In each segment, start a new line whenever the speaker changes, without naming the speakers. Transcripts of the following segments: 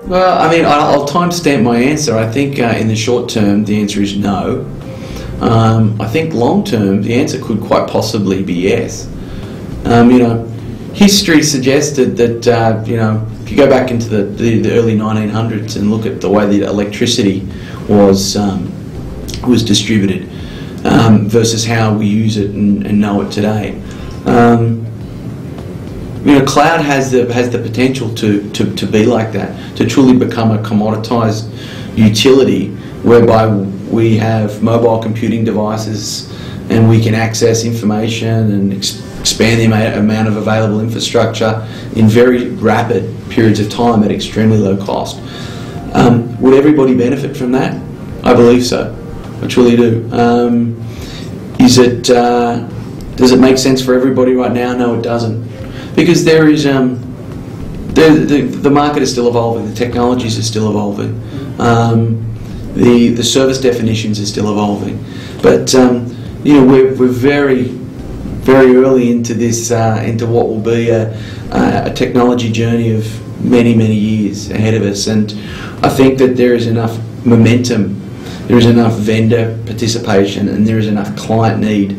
Well, I mean, I'll timestamp my answer. I think in the short term, the answer is no. I think long term, the answer could quite possibly be yes. History suggested that if you go back into the early 1900s and look at the way that electricity was distributed versus how we use it and know it today. Cloud has the potential to be like that, to truly become a commoditized utility whereby we have mobile computing devices and we can access information and expand the amount of available infrastructure in very rapid periods of time at extremely low cost. Would everybody benefit from that? I believe so. I truly do. Does it make sense for everybody right now? No, it doesn't. Because there is the market is still evolving, the technologies are still evolving, the service definitions are still evolving, but we're very, very early into this, into what will be a technology journey of many, many years ahead of us, and I think that there is enough momentum, there is enough vendor participation, and there is enough client need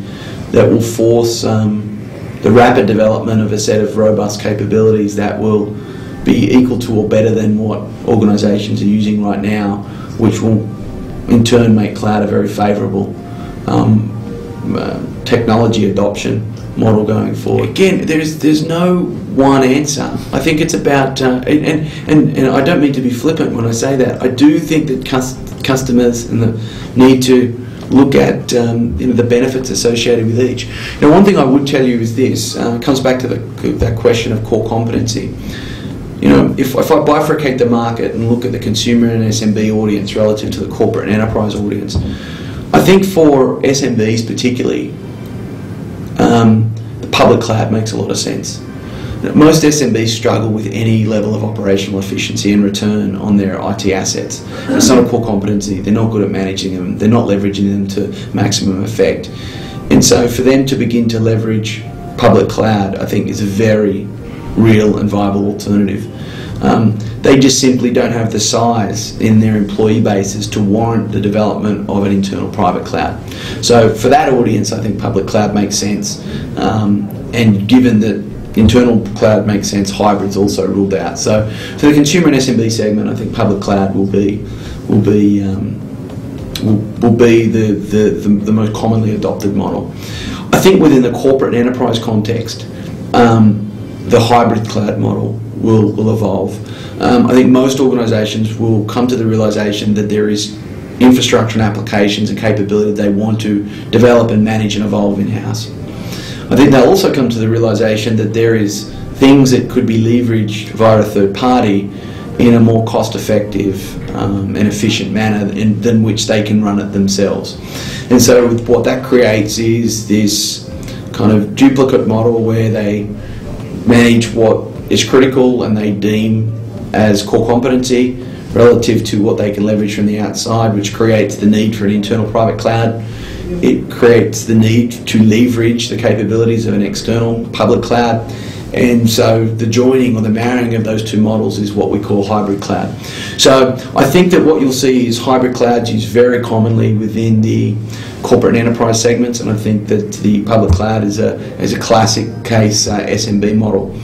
that will force the rapid development of a set of robust capabilities that will be equal to or better than what organisations are using right now, which will in turn make cloud a very favourable technology adoption model going forward. Again, there's no one answer. I think it's about, and I don't mean to be flippant when I say that, I do think that customers and the need to look at the benefits associated with each. One thing I would tell you is this, it comes back to that question of core competency. If I bifurcate the market and look at the consumer and SMB audience relative to the corporate and enterprise audience, I think for SMBs particularly, the public cloud makes a lot of sense. Most SMBs struggle with any level of operational efficiency and return on their IT assets. It's not a core competency, they're not good at managing them, they're not leveraging them to maximum effect. And so for them to begin to leverage public cloud, I think is a very real and viable alternative. They just simply don't have the size in their employee bases to warrant the development of an internal private cloud. So for that audience, I think public cloud makes sense. And given that internal cloud makes sense, hybrid's also ruled out. So for the consumer and SMB segment, I think public cloud will be the most commonly adopted model. I think within the corporate and enterprise context, the hybrid cloud model will evolve. I think most organisations will come to the realisation that there is infrastructure and applications and capability they want to develop and manage and evolve in-house. I think they'll also come to the realisation that there is things that could be leveraged via a third party in a more cost-effective and efficient manner than which they can run it themselves. And so what that creates is this kind of duplicate model where they manage what is critical and they deem as core competency relative to what they can leverage from the outside, which creates the need for an internal private cloud. It creates the need to leverage the capabilities of an external public cloud, and so the joining or the marrying of those two models is what we call hybrid cloud. So I think that what you'll see is hybrid clouds used very commonly within the corporate and enterprise segments, and I think that the public cloud is a classic case SMB model.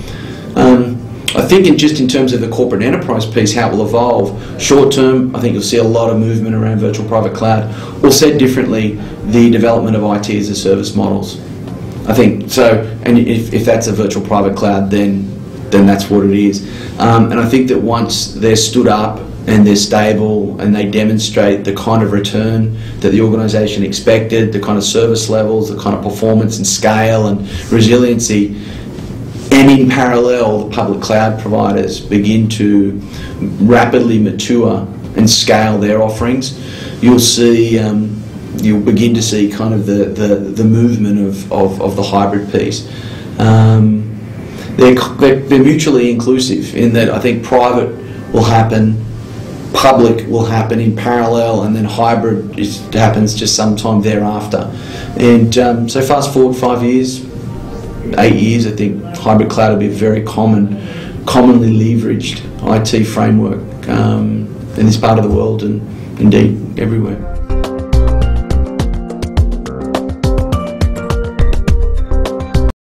I think just in terms of the corporate and enterprise piece, how it will evolve, short term, I think you'll see a lot of movement around virtual private cloud, or said differently, the development of IT as a service models. I think so, and if that's a virtual private cloud, then that's what it is. And I think that once they're stood up and they're stable and they demonstrate the kind of return that the organisation expected, the kind of service levels, the kind of performance and scale and resiliency, and in parallel, the public cloud providers begin to rapidly mature and scale their offerings, you'll see, you'll begin to see kind of the movement of the hybrid piece. They're mutually inclusive in that I think private will happen, public will happen in parallel, and then hybrid happens just sometime thereafter. And so fast forward 5 years, 8 years, I think hybrid cloud will be a very commonly leveraged IT framework in this part of the world and indeed everywhere.